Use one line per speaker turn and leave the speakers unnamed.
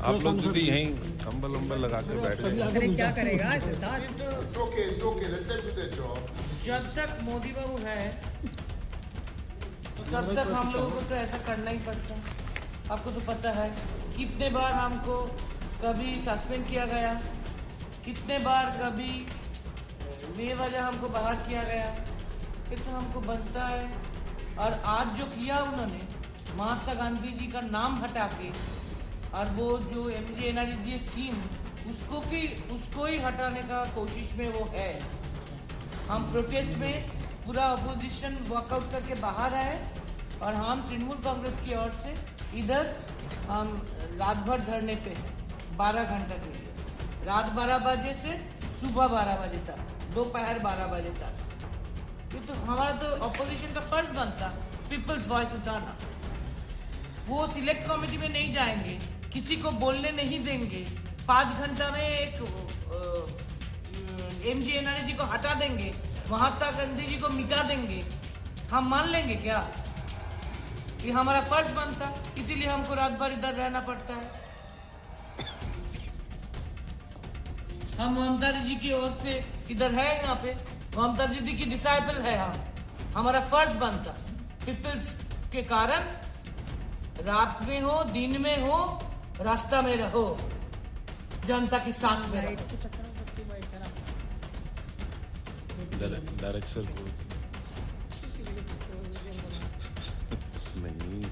आप लोग दीदी यहीं कंबल उम्बल लगा के बैठ गए।
अरे क्या करेगा Siddharth?
It's okay. Let them do their job.
जब तक मोदी बाबू है तब तक हम लोगों को तो ऐसा करना ही पड़ता है। आपको तो पता है कितने बार हमको कभी सस्पेंड किया गया, कितने बार कभी बेवजह हमको बाहर किया गया। ये तो हमको बनता है। और आज जो किया उन्होंने महात्मा गांधी जी का नाम हटा के, और वो जो MGNREGA स्कीम उसको ही हटाने का कोशिश में वो है। हम प्रोटेस्ट में पूरा अपोजिशन वॉकआउट करके बाहर आए और हम तृणमूल कांग्रेस की ओर से इधर हम रात भर धरने पे हैं 12 घंटा के लिए, रात 12 बजे से सुबह 12 बजे तक, दोपहर 12 बजे तक। ये तो हमारा तो अपोजिशन का फर्ज बनता पीपल्स वॉइस उठाना। वो सिलेक्ट कमेटी में नहीं जाएंगे, किसी को बोलने नहीं देंगे, 5 घंटा में एक MGNREGA को हटा देंगे, महात्मा गांधी जी को मिटा देंगे। हम मान लेंगे क्या? ये हमारा फर्ज बनता, इसीलिए हमको रात भर इधर रहना पड़ता है। हम ममता दीदी की ओर से इधर है, यहाँ पे ममता दीदी की डिसाइपल है हम। हमारा फर्ज बनता पीपल्स के कारण, रात में हो दिन में हो रास्ता में रहो, जनता के साथ में रहो।
डायरेक्टर को नहीं